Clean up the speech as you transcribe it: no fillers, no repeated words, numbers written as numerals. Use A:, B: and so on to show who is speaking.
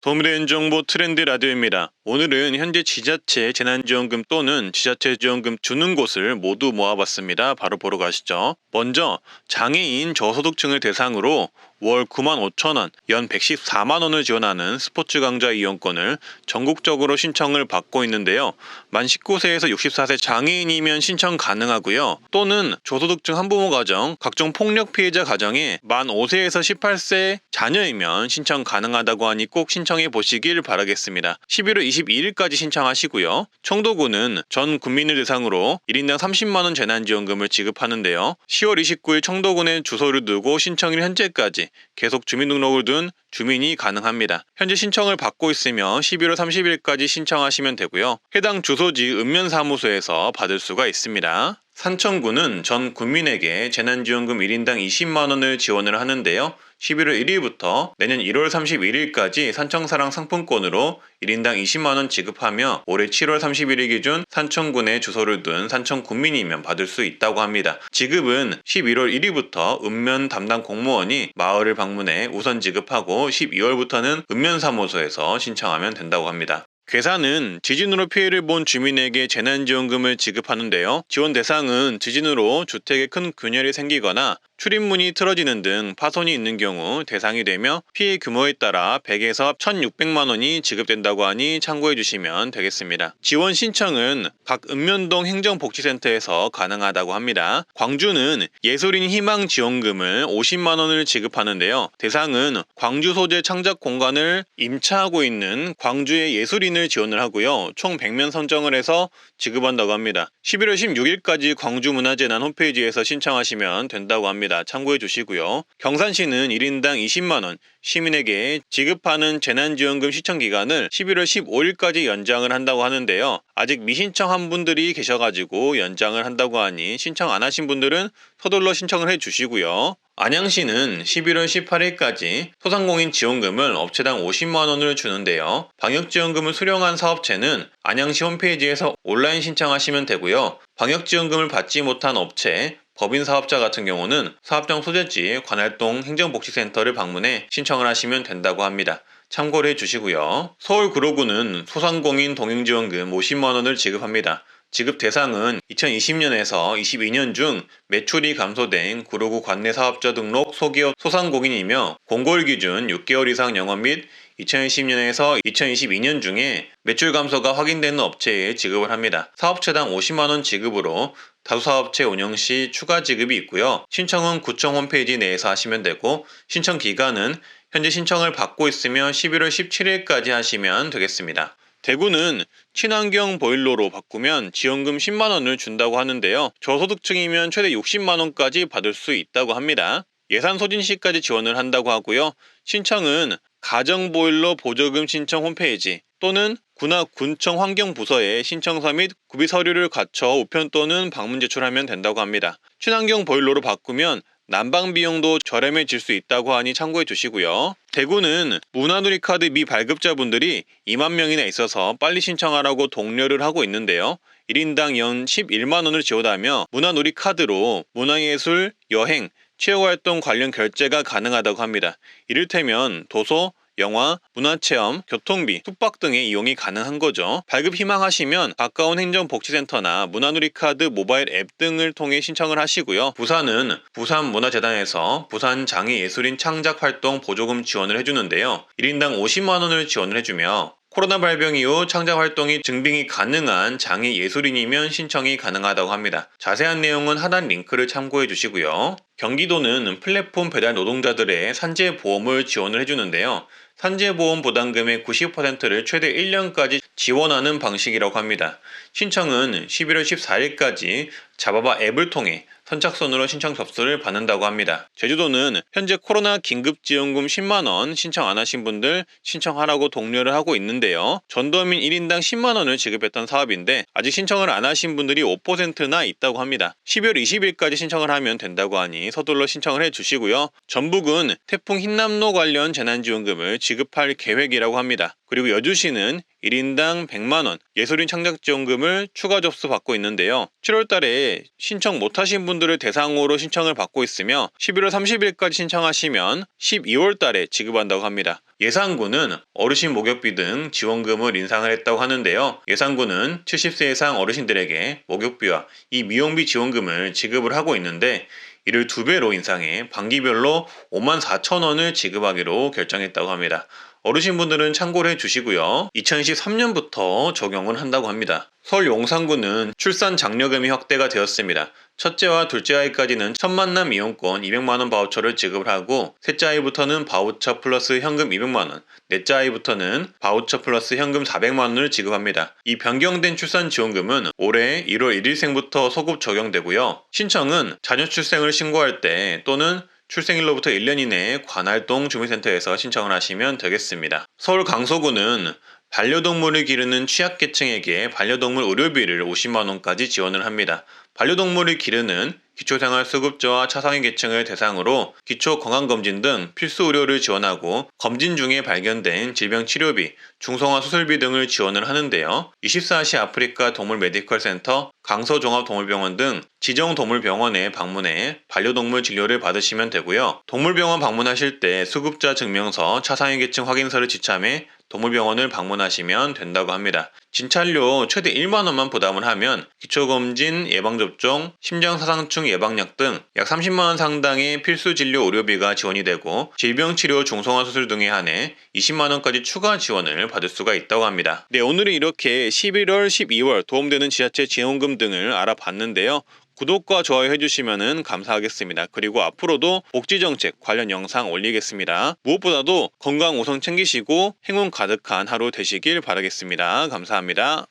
A: 도움이 되는 정보 트렌드 라디오입니다. 오늘은 현재 지자체 재난지원금 또는 지자체 지원금 주는 곳을 모두 모아봤습니다. 바로 보러 가시죠. 먼저 장애인 저소득층을 대상으로 월 95,000원, 연 114만원을 지원하는 스포츠 강좌 이용권을 전국적으로 신청을 받고 있는데요. 만 19세에서 64세 장애인이면 신청 가능하고요. 또는 저소득층 한부모 가정, 각종 폭력 피해자 가정에 만 5세에서 18세 자녀이면 신청 가능하다고 하니 꼭 신청해 보시길 바라겠습니다. 11월 22일까지 신청하시고요. 청도군은 전 국민을 대상으로 1인당 30만원 재난지원금을 지급하는데요. 10월 29일 청도군에 주소를 두고 신청일 현재까지 계속 주민등록을 둔 주민이 가능합니다. 현재 신청을 받고 있으며 11월 30일까지 신청하시면 되고요. 해당 주소지 읍면사무소에서 받을 수가 있습니다. 산청구는 전 국민에게 재난지원금 1인당 20만원을 지원을 하는데요. 11월 1일부터 내년 1월 31일까지 산청사랑 상품권으로 1인당 20만원 지급하며 올해 7월 31일 기준 산청군에 주소를 둔 산청군민이면 받을 수 있다고 합니다. 지급은 11월 1일부터 읍면 담당 공무원이 마을을 방문해 우선 지급하고 12월부터는 읍면사무소에서 신청하면 된다고 합니다. 괴산은 지진으로 피해를 본 주민에게 재난지원금을 지급하는데요. 지원 대상은 지진으로 주택에 큰 균열이 생기거나 출입문이 틀어지는 등 파손이 있는 경우 대상이 되며 피해 규모에 따라 100에서 1,600만원이 지급된다고 하니 참고해 주시면 되겠습니다. 지원 신청은 각 읍면동 행정복지센터에서 가능하다고 합니다. 광주는 예술인 희망지원금을 50만원을 지급하는데요. 대상은 광주 소재 창작 공간을 임차하고 있는 광주의 예술인을 지원을 하고요. 총 100명 선정을 해서 지급한다고 합니다. 11월 16일까지 광주문화재난 홈페이지에서 신청하시면 된다고 합니다. 참고해 주시고요. 경산시는 1인당 20만원, 시민에게 지급하는 재난지원금 시청기간을 11월 15일까지 연장을 한다고 하는데요. 아직 미신청한 분들이 계셔가지고 연장을 한다고 하니 신청 안 하신 분들은 서둘러 신청을 해 주시고요. 안양시는 11월 18일까지 소상공인 지원금을 업체당 50만원을 주는데요. 방역지원금을 수령한 사업체는 안양시 홈페이지에서 온라인 신청하시면 되고요. 방역지원금을 받지 못한 업체, 법인 사업자 같은 경우는 사업장 소재지 관할동 행정복지센터를 방문해 신청을 하시면 된다고 합니다. 참고를 해주시고요. 서울구로구는 소상공인 동행지원금 50만원을 지급합니다. 지급 대상은 2020년에서 22년 중 매출이 감소된 구로구 관내 사업자 등록 소기업 소상공인이며 공고일 기준 6개월 이상 영업 및 2020년에서 2022년 중에 매출 감소가 확인되는 업체에 지급을 합니다. 사업체당 50만원 지급으로 다수사업체 운영 시 추가 지급이 있고요. 신청은 구청 홈페이지 내에서 하시면 되고 신청 기간은 현재 신청을 받고 있으면 11월 17일까지 하시면 되겠습니다. 대구는 친환경 보일러로 바꾸면 지원금 10만원을 준다고 하는데요. 저소득층이면 최대 60만원까지 받을 수 있다고 합니다. 예산 소진 시까지 지원을 한다고 하고요. 신청은 가정보일러 보조금 신청 홈페이지 또는 구나 군청 환경부서에 신청서 및 구비 서류를 갖춰 우편 또는 방문 제출하면 된다고 합니다. 친환경 보일러로 바꾸면 난방 비용도 저렴해질 수 있다고 하니 참고해 주시고요. 대구는 문화누리카드 미발급자분들이 2만 명이나 있어서 빨리 신청하라고 독려를 하고 있는데요. 1인당 연 11만원을 지원하며 문화누리카드로 문화예술, 여행, 체육활동 관련 결제가 가능하다고 합니다. 이를테면 도서, 영화, 문화체험, 교통비, 숙박 등의 이용이 가능한 거죠. 발급 희망하시면 가까운 행정복지센터나 문화누리카드 모바일 앱 등을 통해 신청을 하시고요. 부산은 부산문화재단에서 부산장애예술인 창작활동 보조금 지원을 해주는데요. 1인당 50만원을 지원을 해주며 코로나 발병 이후 창작활동이 증빙이 가능한 장애 예술인이면 신청이 가능하다고 합니다. 자세한 내용은 하단 링크를 참고해 주시고요. 경기도는 플랫폼 배달 노동자들의 산재보험을 지원을 해주는데요. 산재보험 부담금의 90%를 최대 1년까지 지원하는 방식이라고 합니다. 신청은 11월 14일까지 잡아봐 앱을 통해 선착순으로 신청 접수를 받는다고 합니다. 제주도는 현재 코로나 긴급지원금 10만원 신청 안 하신 분들 신청하라고 독려를 하고 있는데요. 전도민 1인당 10만원을 지급했던 사업인데 아직 신청을 안 하신 분들이 5%나 있다고 합니다. 12월 20일까지 신청을 하면 된다고 하니 서둘러 신청을 해주시고요. 전북은 태풍 흰남노 관련 재난지원금을 지급할 계획이라고 합니다. 그리고 여주시는 1인당 100만원 예술인 창작지원금을 추가 접수받고 있는데요. 7월달에 신청 못하신 분들을 대상으로 신청을 받고 있으며 11월 30일까지 신청하시면 12월달에 지급한다고 합니다. 예산군은 어르신 목욕비 등 지원금을 인상을 했다고 하는데요. 예산군은 70세 이상 어르신들에게 목욕비와 이 미용비 지원금을 지급을 하고 있는데 이를 2배로 인상해 반기별로 54,000원을 지급하기로 결정했다고 합니다. 어르신분들은 참고를 해주시고요. 2023년부터 적용을 한다고 합니다. 서울 용산구는 출산 장려금이 확대가 되었습니다. 첫째와 둘째 아이까지는 첫 만남 이용권 200만원 바우처를 지급을 하고 셋째 아이부터는 바우처 플러스 현금 200만원, 넷째 아이부터는 바우처 플러스 현금 400만원을 지급합니다. 이 변경된 출산 지원금은 올해 1월 1일생부터 소급 적용되고요. 신청은 자녀 출생을 신고할 때 또는 출생일로부터 1년 이내에 관할동 주민센터에서 신청을 하시면 되겠습니다. 서울 강서구는 반려동물을 기르는 취약계층에게 반려동물 의료비를 50만원까지 지원을 합니다. 반려동물을 기르는 기초생활수급자와 차상위 계층을 대상으로 기초건강검진 등 필수 의료를 지원하고 검진 중에 발견된 질병 치료비, 중성화 수술비 등을 지원을 하는데요. 24시 아프리카 동물 메디컬 센터, 강서종합동물병원 등 지정동물병원에 방문해 반려동물 진료를 받으시면 되고요. 동물병원 방문하실 때 수급자 증명서, 차상위 계층 확인서를 지참해 동물병원을 방문하시면 된다고 합니다. 진찰료 최대 1만원만 부담을 하면 기초검진, 예방접종, 심장사상충 예방약 등 약 30만원 상당의 필수진료 의료비가 지원이 되고 질병치료 중성화 수술 등에 한해 20만원까지 추가 지원을 받을 수가 있다고 합니다. 네, 오늘은 이렇게 11월, 12월 도움되는 지자체 지원금 등을 알아봤는데요. 구독과 좋아요 해주시면 감사하겠습니다. 그리고 앞으로도 복지정책 관련 영상 올리겠습니다. 무엇보다도 건강 우선 챙기시고 행운 가득한 하루 되시길 바라겠습니다. 감사합니다.